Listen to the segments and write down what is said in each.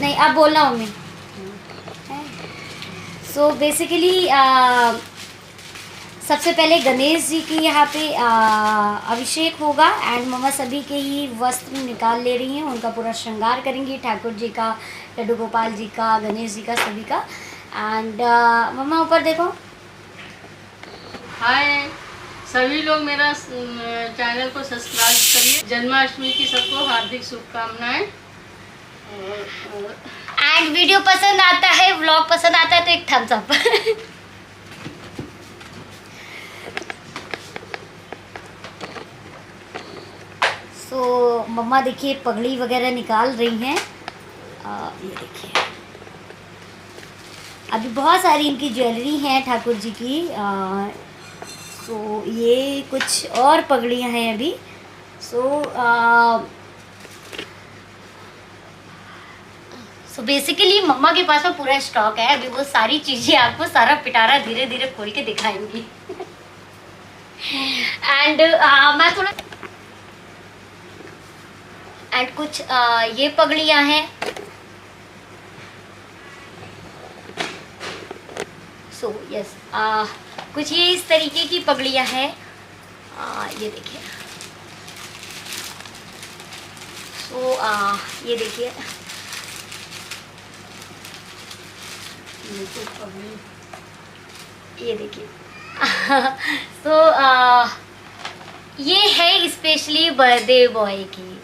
नहीं, अब बोलना मम्मी। सो बेसिकली सबसे पहले गणेश जी की यहाँ पे अभिषेक होगा एंड मम्मा सभी के ही वस्त्र निकाल ले रही हैं, उनका पूरा श्रृंगार करेंगी, ठाकुर जी का, लड्डू गोपाल जी का, गणेश जी का, सभी का। एंड मम्मा ऊपर देखो। हाय सभी लोग, मेरा चैनल को सब्सक्राइब करिए। जन्माष्टमी की सबको हार्दिक शुभकामनाएं। एंड वीडियो पसंद आता है, व्लॉग पसंद आता है तो एक थम्स अप। सो मम्मा देखिए पगड़ी वगैरह निकाल रही हैं। ये देखिए अभी बहुत सारी इनकी ज्वेलरी हैं ठाकुर जी की। सो ये कुछ और पगड़ियाँ हैं अभी। सो बेसिकली मम्मा के पास में पूरा स्टॉक है, अभी वो सारी चीज़ें आपको सारा पिटारा धीरे धीरे खोल के दिखाएंगी। एंड मैं थोड़ा कुछ ये पगड़ियाँ हैं। सो यस कुछ ये इस तरीके की पगड़ियाँ हैं। ये देखिए। सो ये देखिए ये देखिए। सो ये है स्पेशली बर्थडे बॉय की।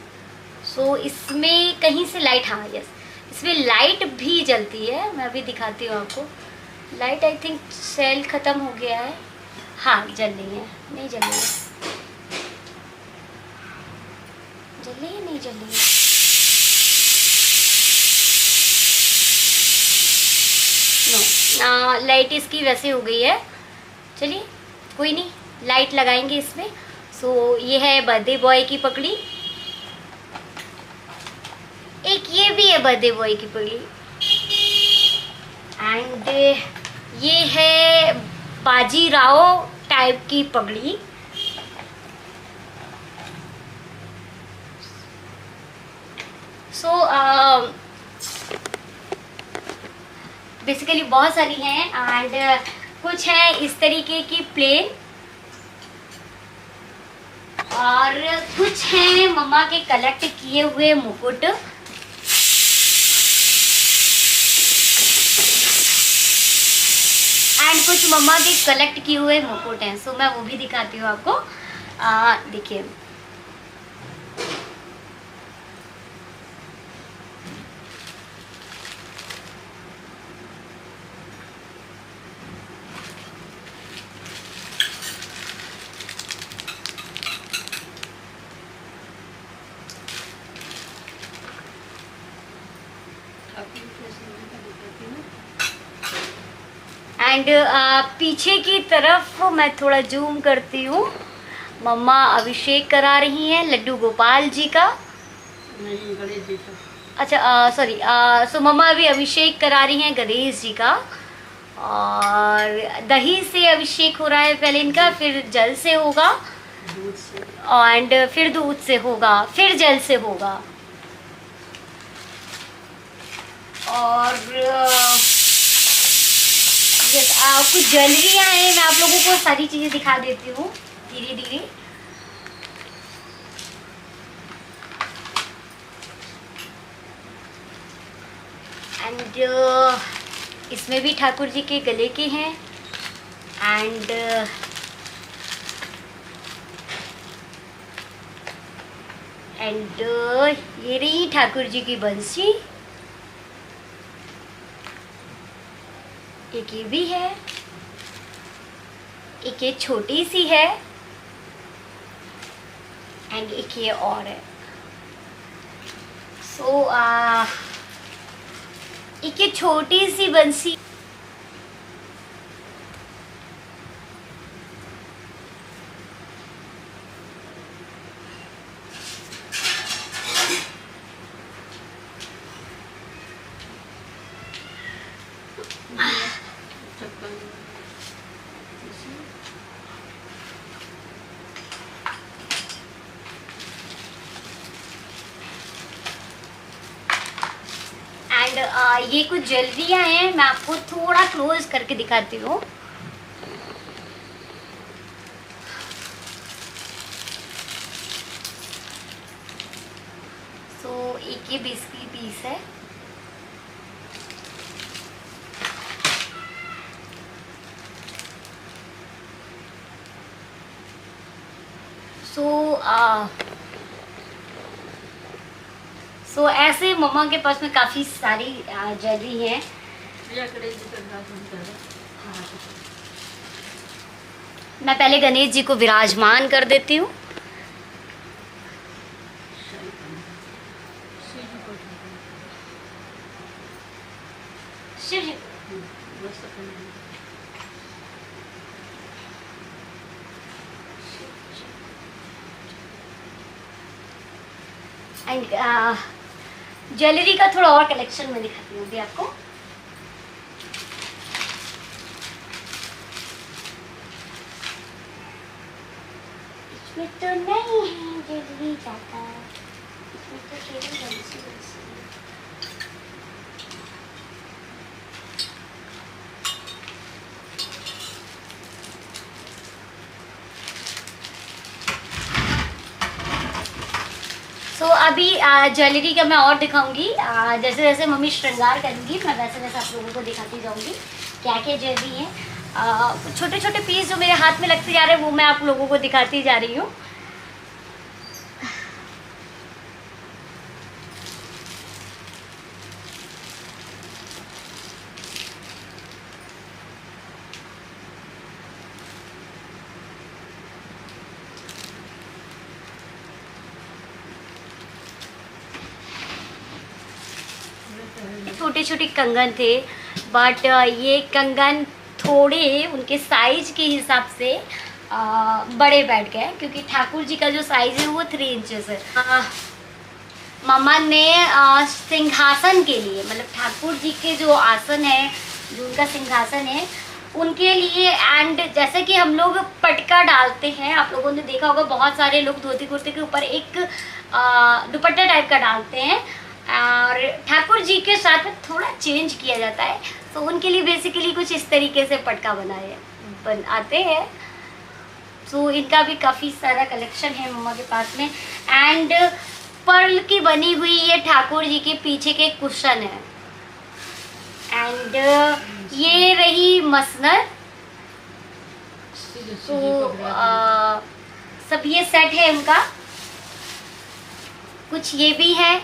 सो इसमें कहीं से लाइट, हाँ यस, इसमें लाइट भी जलती है। मैं अभी दिखाती हूँ आपको। लाइट आई थिंक सेल ख़त्म हो गया है। हाँ जल रही है, नहीं जल रही है, जल रही है, नहीं जल रही है। नो लाइट इसकी वैसे हो गई है। चलिए कोई नहीं, लाइट लगाएंगे इसमें। सो ये है बर्थडे बॉय की पगड़ी। एक ये भी है बर्थडे बॉय की पगड़ी। एंड ये है बाजीराव टाइप की पगड़ी। सो बेसिकली बहुत सारी हैं एंड कुछ है इस तरीके की प्लेन और कुछ हैं मम्मा के कलेक्ट किए हुए मुकुट। एंड कुछ मम्मा के कलेक्ट किए हुए मुकुट हैं। सो मैं वो भी दिखाती हूँ आपको। देखिए एंड पीछे की तरफ मैं थोड़ा जूम करती हूँ। मम्मा अभिषेक करा रही हैं लड्डू गोपाल जी का, नहीं गणेश जी का। अच्छा सॉरी। सो मम्मा अभी अभिषेक करा रही हैं गणेश जी का और दही से अभिषेक हो रहा है पहले इनका, फिर जल से होगा दूध से, एंड फिर दूध से होगा, फिर जल से होगा। और कुछ ज्वेलरियाँ हैं, मैं आप लोगों को सारी चीज़ें दिखा देती हूँ धीरे धीरे। एंड इसमें भी ठाकुर जी के गले के हैं। एंड ये रही ठाकुर जी की बंसी। एक ये भी है, एक ये छोटी सी है एंड एक ये और है। सो एक ये छोटी सी बंसी। एंड ये कुछ ज्वेलरियाँ हैं, मैं आपको थोड़ा क्लोज करके दिखाती हूँ। सो एक ये 20 की पीस है। सो ऐसे मम्मा के पास में काफ़ी सारी ज्वेलरी है। मैं पहले गणेश जी को विराजमान कर देती हूँ। शिव जी एंड ज्वेलरी का थोड़ा और कलेक्शन में दिखाती हूँ अभी आपको। इसमें तो नहीं है ज्वेलरी ज़्यादा, इसमें तो केवल बंसी बंसी है। तो अभी ज्वेलरी का मैं और दिखाऊंगी। जैसे जैसे मम्मी श्रृंगार करेंगी मैं वैसे वैसे आप लोगों को दिखाती जाऊंगी क्या क्या ज्वेलरी है। छोटे छोटे पीस जो मेरे हाथ में लगते जा रहे हैं वो मैं आप लोगों को दिखाती जा रही हूँ। छोटे छोटे कंगन थे, बट ये कंगन थोड़े उनके साइज के हिसाब से बड़े बैठ गए, क्योंकि ठाकुर जी का जो साइज है वो 3 इंचेस है। मम्मा ने सिंहासन के लिए, मतलब ठाकुर जी के जो आसन है, जो उनका सिंहासन है उनके लिए, एंड जैसे कि हम लोग पटका डालते हैं, आप लोगों ने देखा होगा बहुत सारे लोग धोती कुर्ते के ऊपर एक दुपट्टा टाइप का डालते हैं, और ठाकुर जी के साथ में थोड़ा चेंज किया जाता है। तो उनके लिए बेसिकली कुछ इस तरीके से पटका बनाते हैं। तो इनका भी काफ़ी सारा कलेक्शन है मम्मा के पास में। एंड पर्ल की बनी हुई ये ठाकुर जी के पीछे के कुशन है। एंड ये रही मसनद। तो सब ये सेट है उनका। कुछ ये भी है।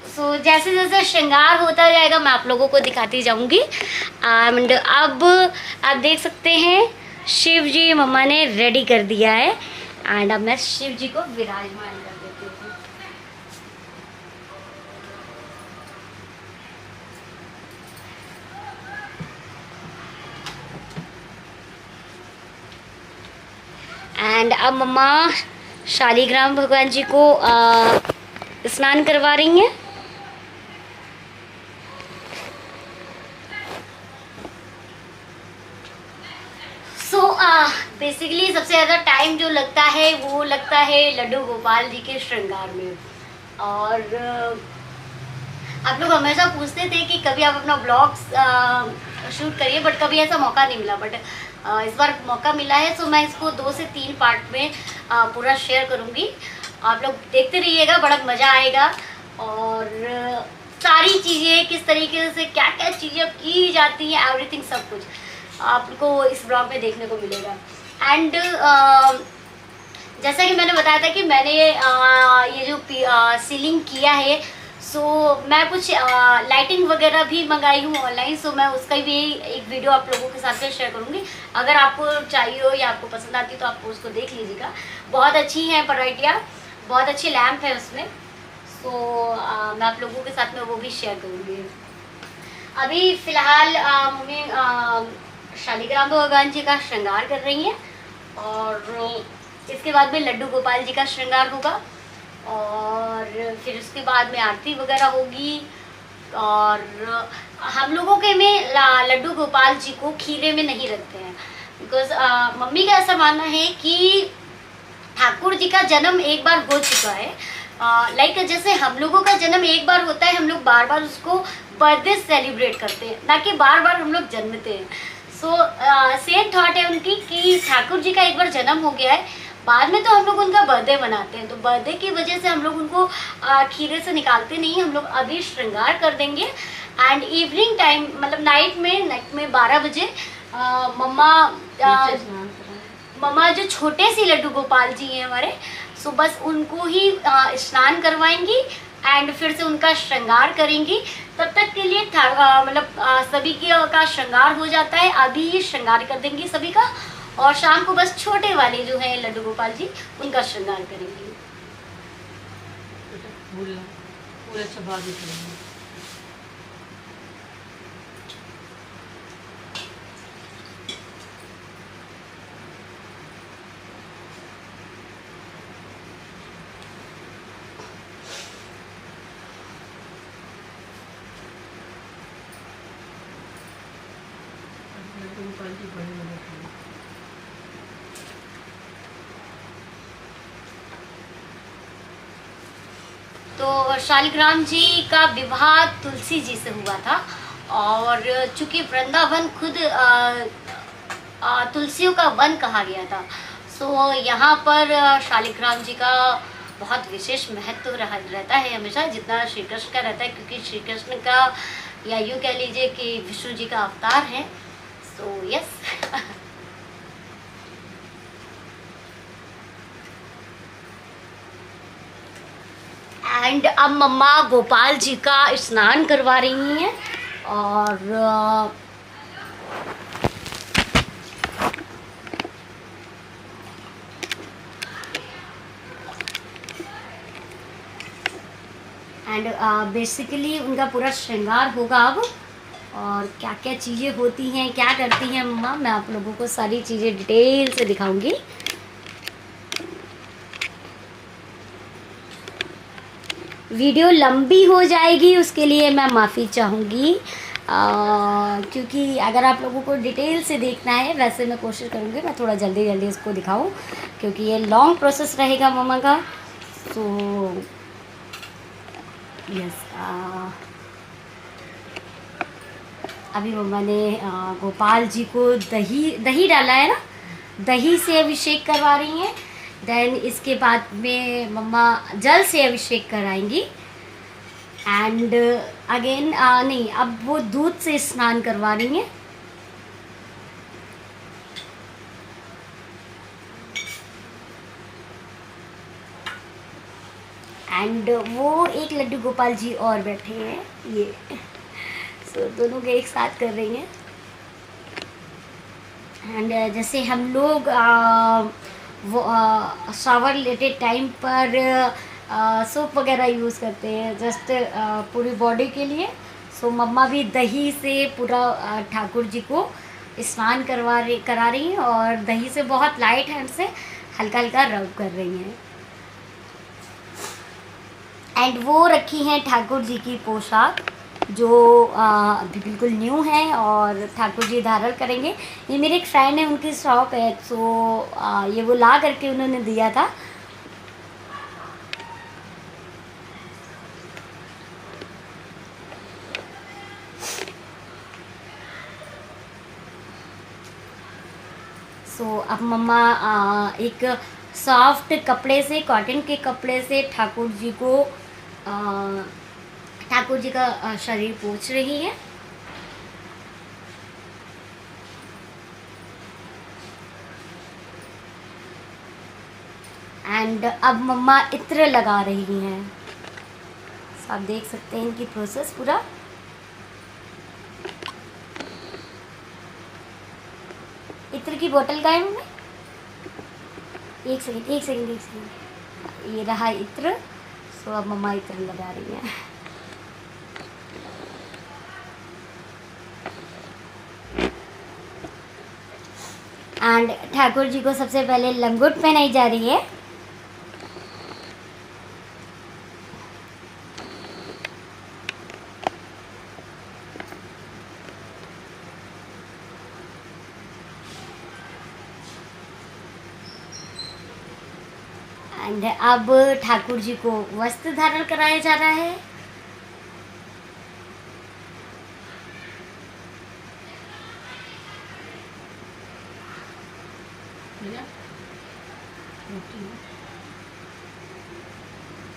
सो जैसे जैसे श्रृंगार होता जाएगा मैं आप लोगों को दिखाती जाऊंगी। एंड अब आप देख सकते हैं शिव जी मम्मा ने रेडी कर दिया है, एंड अब मैं शिव जी को विराजमान कर देती हूँ। एंड अब मम्मा शालिग्राम भगवान जी को स्नान करवा रही हैं। बेसिकली सबसे ज़्यादा टाइम जो लगता है वो लगता है लड्डू गोपाल जी के श्रृंगार में। और आप लोग हमेशा पूछते थे कि कभी आप अपना ब्लॉग्स शूट करिए, बट कभी ऐसा मौका नहीं मिला। बट इस बार मौका मिला है, तो मैं इसको 2 से 3 पार्ट में पूरा शेयर करूँगी। आप लोग देखते रहिएगा, बड़ा मज़ा आएगा। और सारी चीज़ें किस तरीके से क्या क्या चीज़ें की जाती हैं, एवरीथिंग सब कुछ आपको इस ब्लॉग में देखने को मिलेगा। एंड जैसा कि मैंने बताया था कि मैंने ये जो सीलिंग किया है, सो मैं कुछ लाइटिंग वगैरह भी मंगाई हूँ ऑनलाइन। सो मैं उसका भी एक वीडियो आप लोगों के साथ में शेयर करूँगी। अगर आपको चाहिए हो या आपको पसंद आती तो आप उसको देख लीजिएगा। बहुत अच्छी हैं वैराइटियाँ, बहुत अच्छी लैम्प है उसमें। सो मैं आप लोगों के साथ में वो भी शेयर करूँगी। अभी फ़िलहाल मम्मी शालिग्राम भगवान जी का श्रृंगार कर रही हैं, और इसके बाद में लड्डू गोपाल जी का श्रृंगार होगा, और फिर उसके बाद में आरती वगैरह होगी। और हम लोगों के में लड्डू गोपाल जी को खीरे में नहीं रखते हैं, बिकॉज मम्मी का ऐसा मानना है कि ठाकुर जी का जन्म एक बार हो चुका है, लाइक जैसे हम लोगों का जन्म एक बार होता है, हम लोग बार बार उसको बर्थडे सेलिब्रेट करते हैं, ना कि बार बार हम लोग जन्मते हैं। सो सेम थॉट है उनकी कि ठाकुर जी का एक बार जन्म हो गया है, बाद में तो हम लोग उनका बर्थडे मनाते हैं, तो बर्थडे की वजह से हम लोग उनको खीरे से निकालते नहीं, हम लोग अभी श्रृंगार कर देंगे। एंड इवनिंग टाइम मतलब नाइट में 12 बजे मम्मा मम्मा जो छोटे से लड्डू गोपाल जी हैं हमारे, सो बस उनको ही स्नान करवाएंगी एंड फिर से उनका श्रृंगार करेंगी। तब तक के लिए मतलब सभी का श्रृंगार हो जाता है, अभी ही श्रृंगार कर देंगी सभी का, और शाम को बस छोटे वाले जो हैं लड्डू गोपाल जी उनका श्रृंगार करेंगी। पूरा चबा देते। तो शालिग्राम जी का विवाह तुलसी जी से हुआ था, और चूंकि वृंदावन खुद तुलसियों का वन कहा गया था, सो यहाँ पर शालिग्राम जी का बहुत विशेष महत्व रहता है हमेशा, जितना श्री कृष्ण का रहता है, क्योंकि श्री कृष्ण का या यूँ कह लीजिए कि विष्णु जी का अवतार है। सो यस एंड अब मम्मा गोपाल जी का स्नान करवा रही हैं, और एंड बेसिकली उनका पूरा श्रृंगार होगा अब, और क्या क्या चीज़ें होती हैं, क्या करती हैं मम्मा, मैं आप लोगों को सारी चीज़ें डिटेल से दिखाऊंगी। वीडियो लंबी हो जाएगी उसके लिए मैं माफ़ी चाहूँगी, क्योंकि अगर आप लोगों को डिटेल से देखना है, वैसे मैं कोशिश करूँगी मैं थोड़ा जल्दी जल्दी इसको दिखाऊँ, क्योंकि ये लॉन्ग प्रोसेस रहेगा मम्मा का। तो यस अभी मम्मा ने गोपाल जी को दही डाला है ना, दही से अभिषेक करवा रही हैं। देन इसके बाद में मम्मा जल से अभिषेक कराएंगी, एंड अगेन नहीं, अब वो दूध से स्नान करवा रही हैं। एंड वो एक लड्डू गोपाल जी और बैठे हैं, ये सो दोनों के एक साथ कर रही हैं। एंड जैसे हम लोग वो शावर रिलेटेड टाइम पर सोप वगैरह यूज़ करते हैं जस्ट पूरी बॉडी के लिए, सो मम्मा भी दही से पूरा ठाकुर जी को स्नान करा रही हैं, और दही से बहुत लाइट हैंड से हल्का हल्का रब कर रही हैं। एंड वो रखी हैं ठाकुर जी की पोशाक, जो अभी बिल्कुल न्यू है और ठाकुर जी धारण करेंगे। ये मेरे एक फ्रेंड है, उनकी शॉप है, सो ये वो ला करके उन्होंने दिया था। सो अब मम्मा एक सॉफ्ट कपड़े से, कॉटन के कपड़े से ठाकुर जी का शरीर पोंछ रही है। एंड अब मम्मा इत्र लगा रही हैं, आप देख सकते हैं इनकी प्रोसेस पूरा। इत्र की बोतल का है मम्मी, एक सेकंड, ये रहा इत्र। सो अब मम्मा इत्र लगा रही हैं। एंड ठाकुर जी को सबसे पहले लंगोट पहनाई जा रही है। एंड अब ठाकुर जी को वस्त्र धारण कराया जा रहा है।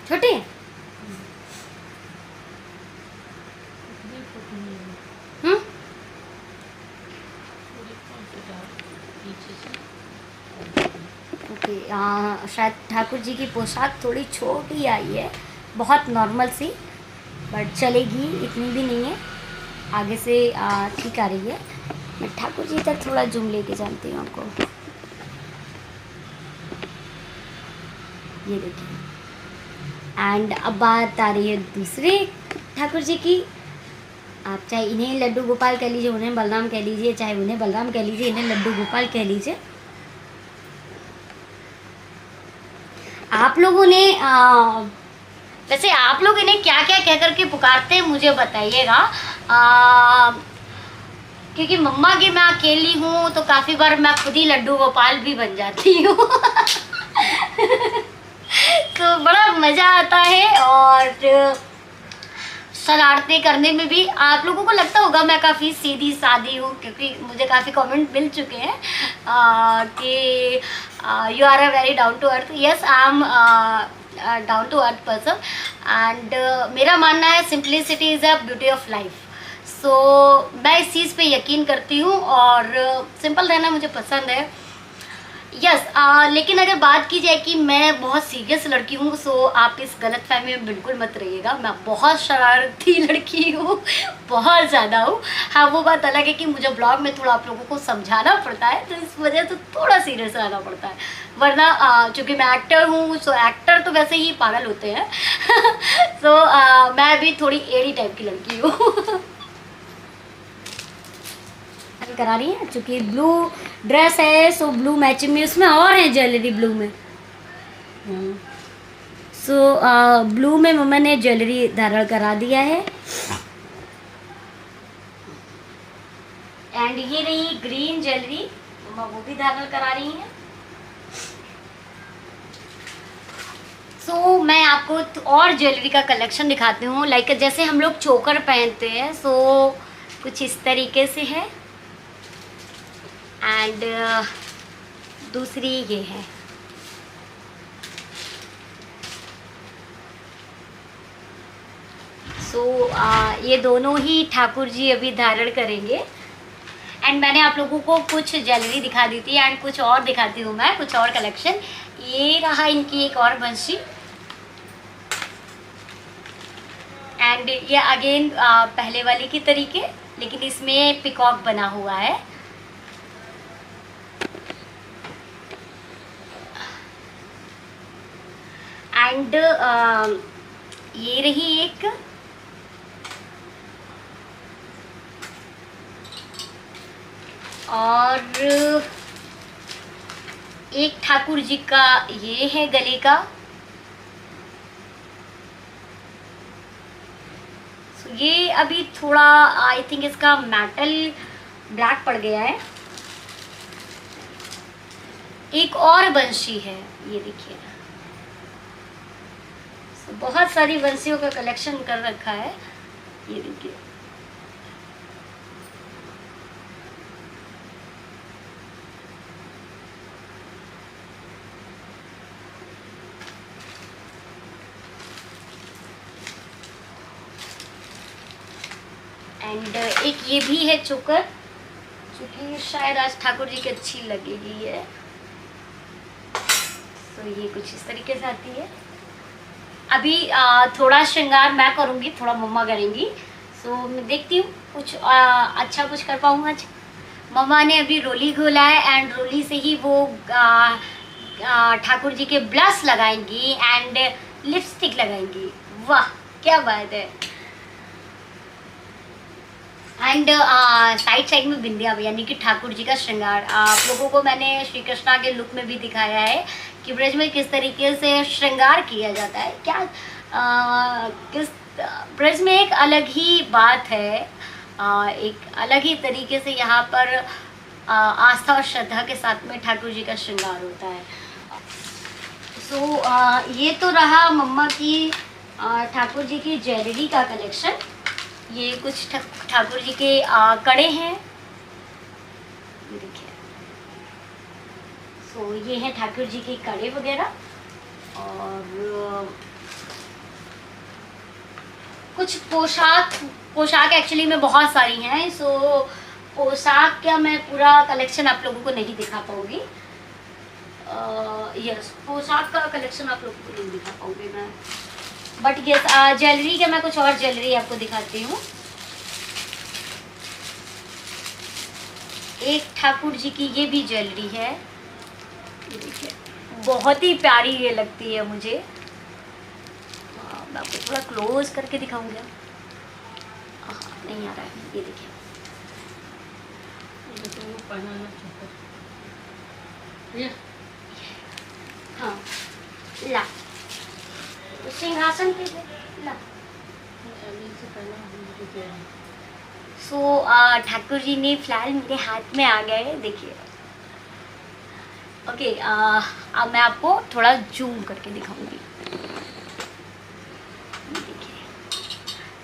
छोटे ओके, शायद ठाकुर जी की पोशाक थोड़ी छोटी आई है, बहुत नॉर्मल सी, बट चलेगी, इतनी भी नहीं है, आगे से ठीक आ रही है। मैं ठाकुर जी तक थोड़ा जूम लेके जानती हूँ आपको, ये देखिए। एंड अब बात आ रही है दूसरे ठाकुर जी की। आप चाहे इन्हें लड्डू गोपाल कह लीजिए, उन्हें बलराम कह लीजिए, चाहे उन्हें बलराम कह लीजिए, इन्हें लड्डू गोपाल कह लीजिए। आप लोगों ने वैसे आप लोग इन्हें क्या क्या कह करके पुकारते हैं मुझे बताइएगा, क्योंकि मम्मा की मैं अकेली हूँ तो काफ़ी बार मैं खुद ही लड्डू गोपाल भी बन जाती हूँ। तो बड़ा मज़ा आता है और शरारतें करने में भी। आप लोगों को लगता होगा मैं काफ़ी सीधी सादी हूँ, क्योंकि मुझे काफ़ी कमेंट मिल चुके हैं कि you are a very down to earth. Yes, I am down to earth person and मेरा मानना है simplicity is a beauty of life. So मैं इस चीज़ पे यकीन करती हूँ और सिंपल रहना मुझे पसंद है। यस, लेकिन अगर बात की जाए कि मैं बहुत सीरियस लड़की हूँ, सो आप इस गलत फहमी में बिल्कुल मत रहिएगा। मैं बहुत शरारती लड़की हूँ, बहुत ज़्यादा हूँ। हाँ, वो बात अलग है कि मुझे ब्लॉग में थोड़ा आप लोगों को समझाना पड़ता है, तो इस वजह से थोड़ा सीरियस रहना पड़ता है। वरना चूँकि मैं एक्टर हूँ, सो एक्टर तो वैसे ही पागल होते हैं। सो मैं भी थोड़ी एड़ी टाइप की लड़की हूँ। करा रही है, चूँकि ब्लू ड्रेस है, सो ब्लू मैचिंग में उसमें और है ज्वेलरी ब्लू में। सो ब्लू में मम्मा ने ज्वेलरी धारण करा दिया है। एंड ये रही ग्रीन ज्वेलरी, मम्मा वो भी धारण करा रही हैं। सो मैं आपको और ज्वेलरी का कलेक्शन दिखाती हूँ। लाइक जैसे हम लोग चोकर पहनते हैं, सो कुछ इस तरीके से है। एंड दूसरी ये है। सो ये दोनों ही ठाकुर जी अभी धारण करेंगे। एंड मैंने आप लोगों को कुछ ज्वेलरी दिखा दी थी एंड कुछ और दिखाती हूँ मैं, कुछ और कलेक्शन। ये रहा इनकी एक और बंशी एंड ये अगेन पहले वाली की तरीके, लेकिन इसमें पिकॉक बना हुआ है। एंड ये रही एक। और एक ठाकुर जी का ये है गले का। ये अभी थोड़ा आई थिंक इसका मेटल ब्लैक पड़ गया है। एक और बंशी है, ये देखिए। बहुत सारी बंसियों का कलेक्शन कर रखा है, ये देखिए। एंड एक ये भी है चोकर, क्योंकि शायद आज ठाकुर जी की अच्छी लगेगी है। तो ये कुछ इस तरीके से आती है। अभी थोड़ा श्रृंगार मैं करूँगी, थोड़ा मम्मा करेंगी। सो मैं देखती हूँ कुछ अच्छा कुछ कर पाऊँ आज। मम्मा ने अभी रोली घोला है एंड रोली से ही वो ठाकुर जी के ब्लश लगाएंगी एंड लिपस्टिक लगाएंगी। वाह क्या बात है। एंड साइड में बिंदिया, यानी कि ठाकुर जी का श्रृंगार। आप लोगों को मैंने श्री कृष्णा के लुक में भी दिखाया है कि ब्रज में किस तरीके से श्रृंगार किया जाता है। क्या किस ब्रज में एक अलग ही बात है, एक अलग ही तरीके से यहाँ पर आस्था और श्रद्धा के साथ में ठाकुर जी का श्रृंगार होता है। सो ये तो रहा मम्मा की ठाकुर जी की ज्वेलरी का कलेक्शन। ये कुछ ठाकुर जी के कड़े हैं, ये देखिए। सो ये हैं ठाकुर जी के कड़े वगैरह। और कुछ पोशाक एक्चुअली में बहुत सारी हैं। सो पोशाक का मैं पूरा कलेक्शन आप लोगों को नहीं दिखा पाऊंगी। यस, पोशाक का कलेक्शन आप लोगों को नहीं दिखा पाऊंगी मैं, बट यस ज्वेलरी का मैं कुछ और ज्वेलरी आपको दिखाती हूँ। एक ठाकुर जी की ये भी ज्वेलरी है, ये देखिए, बहुत ही प्यारी ये लगती है मुझे। मैं आपको थोड़ा क्लोज करके दिखाऊंगी। हाँ, नहीं आ रहा है, ये देखिए। हाँ, ला तो सिंहासन पे ला। सो ठाकुर जी ने फिलहाल मेरे हाथ में आ गए, देखिए। ओके, अब मैं आपको थोड़ा जूम करके दिखाऊंगी।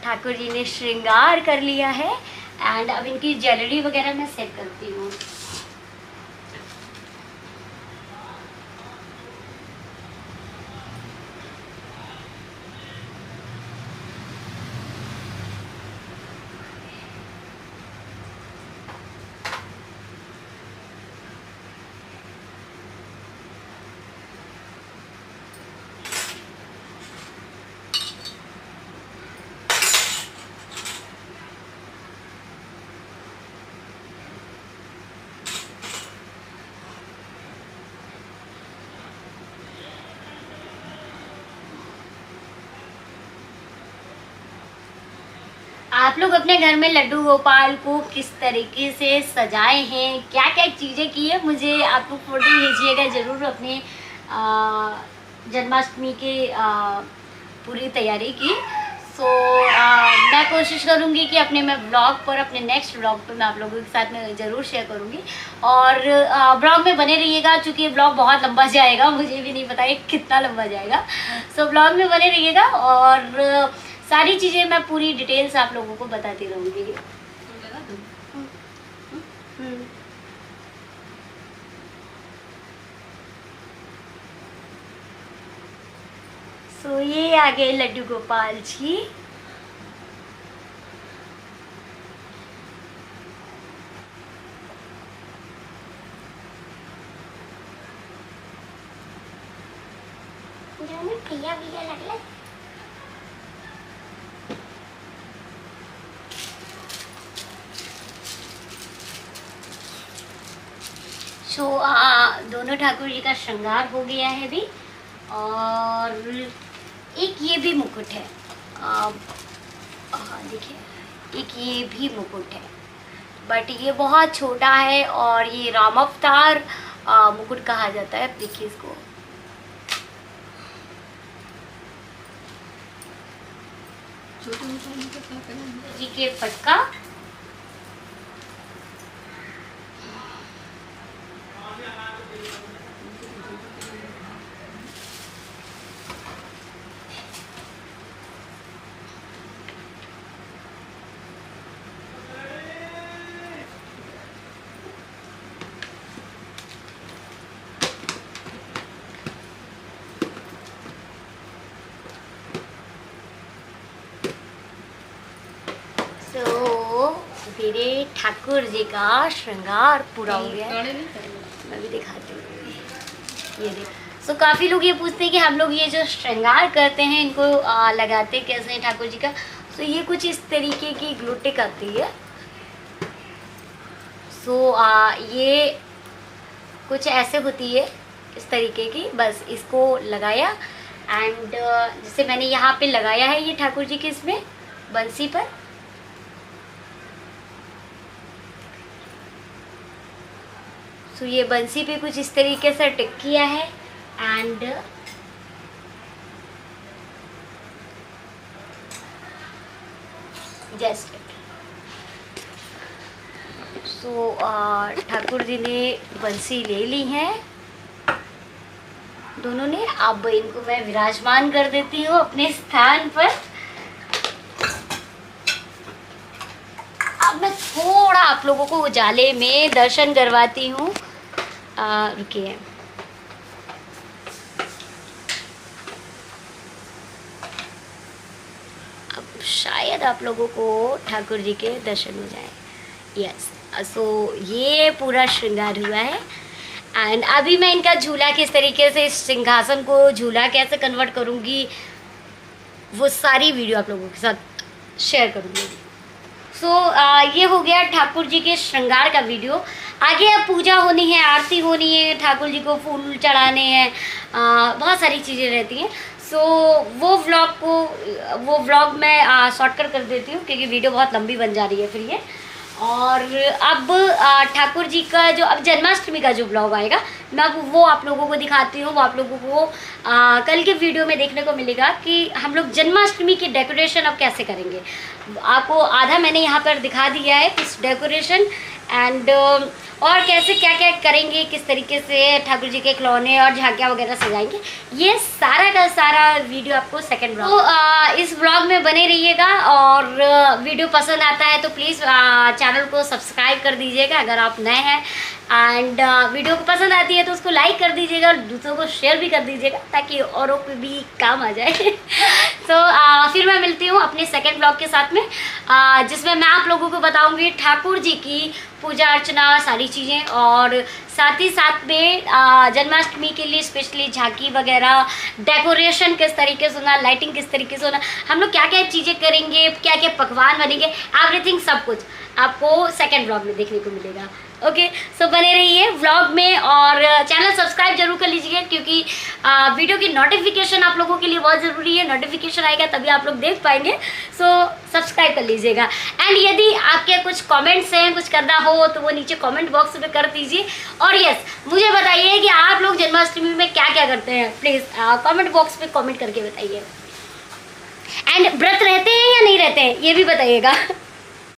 ठाकुर जी ने श्रृंगार कर लिया है एंड अब इनकी ज्वेलरी वगैरह मैं सेट करती हूँ। आप लोग अपने घर में लड्डू गोपाल को किस तरीके से सजाए हैं, क्या क्या चीज़ें की है, मुझे आप लोग फोटो भेजिएगा ज़रूर अपने जन्माष्टमी के पूरी तैयारी की। सो मैं कोशिश करूँगी कि अपने मैं ब्लॉग पर, अपने नेक्स्ट ब्लॉग पर मैं आप लोगों के साथ में ज़रूर शेयर करूँगी। और ब्लॉग में बने रहिएगा, चूँकि ब्लॉग बहुत लंबा जाएगा, मुझे भी नहीं पता है कितना लंबा जाएगा। सो ब्लॉग में बने रहिएगा और सारी चीज़ें मैं पूरी डिटेल्स आप लोगों को बताती रहूँगी। सो ये आ गए लड्डू गोपाल जी। भैया भैया लगला। सो दोनों ठाकुर जी का श्रृंगार हो गया है अभी। और एक ये भी मुकुट है, देखिए, एक ये भी मुकुट है, बट ये बहुत छोटा है और ये राम अवतार मुकुट कहा जाता है। देखिए इसको, जी के पटका। मेरे ठाकुर जी का श्रृंगार पूरा हो गया है। मैं भी दिखाती हूँ, ये देख। सो काफ़ी लोग ये पूछते हैं कि हम लोग ये जो श्रृंगार करते हैं इनको लगाते कैसे हैं ठाकुर जी का। सो ये कुछ इस तरीके की ग्लूटिक आती है। सो ये कुछ ऐसे होती है इस तरीके की, बस इसको लगाया एंड जैसे मैंने यहाँ पे लगाया है ये ठाकुर जी के इसमें बंसी पर। सो ये बंसी पे कुछ इस तरीके से टिक किया है and just so Thakur ji ने बंसी ले ली है, दोनों ने। अब इनको मैं विराजमान कर देती हूँ अपने स्थान पर। अब मैं थोड़ा आप लोगों को उजाले में दर्शन करवाती हूँ। रुकिए, अब शायद आप लोगों को ठाकुर जी के दर्शन हो जाए। यस, सो ये पूरा श्रृंगार हुआ है। एंड अभी मैं इनका झूला किस तरीके से, इस सिंहासन को झूला कैसे कन्वर्ट करूँगी, वो सारी वीडियो आप लोगों के साथ शेयर करूँगी। सो ये हो गया ठाकुर जी के श्रृंगार का वीडियो। आगे अब पूजा होनी है, आरती होनी है, ठाकुर जी को फूल चढ़ाने हैं, बहुत सारी चीज़ें रहती हैं। सो वो व्लॉग मैं शॉर्टकट कर देती हूँ क्योंकि वीडियो बहुत लंबी बन जा रही है फिर ये। और अब ठाकुर जी का जो अब जन्माष्टमी का जो ब्लॉग आएगा, मैं अब वो आप लोगों को दिखाती हूँ। वो आप लोगों को कल के वीडियो में देखने को मिलेगा कि हम लोग जन्माष्टमी की डेकोरेशन अब कैसे करेंगे। आपको आधा मैंने यहाँ पर दिखा दिया है इस डेकोरेशन एंड और कैसे क्या क्या करेंगे, किस तरीके से ठाकुर जी के खिलौने और झांकियाँ वगैरह सजाएंगे। ये सारा का सारा वीडियो आपको सेकंड ब्लॉग, तो इस ब्लॉग में बने रहिएगा। और वीडियो पसंद आता है तो प्लीज़ चैनल को सब्सक्राइब कर दीजिएगा अगर आप नए हैं। एंड वीडियो को पसंद आती है तो उसको लाइक कर दीजिएगा और दूसरों को शेयर भी कर दीजिएगा ताकि औरों पे भी काम आ जाए। तो फिर मैं मिलती हूँ अपने सेकंड ब्लॉग के साथ में, जिसमें मैं आप लोगों को बताऊंगी ठाकुर जी की पूजा अर्चना सारी चीज़ें, और साथ ही साथ में जन्माष्टमी के लिए स्पेशली झांकी वगैरह, डेकोरेशन किस तरीके से होना, लाइटिंग किस तरीके से होना, हम लोग क्या क्या चीज़ें करेंगे, क्या क्या पकवान बनेंगे, एवरीथिंग सब कुछ आपको सेकंड ब्लॉग में देखने को मिलेगा। ओके, सो बने रहिए व्लॉग में और चैनल सब्सक्राइब जरूर कर लीजिए क्योंकि वीडियो की नोटिफिकेशन आप लोगों के लिए बहुत ज़रूरी है। नोटिफिकेशन आएगा तभी आप लोग देख पाएंगे, सो सब्सक्राइब कर लीजिएगा। एंड यदि आपके कुछ कमेंट्स हैं, कुछ करना हो तो वो नीचे कमेंट बॉक्स में कर दीजिए। और यस, मुझे बताइए कि आप लोग जन्माष्टमी में क्या क्या करते हैं, प्लीज़ कमेंट बॉक्स में कमेंट करके बताइए। एंड व्रत रहते हैं या नहीं रहते हैं ये भी बताइएगा।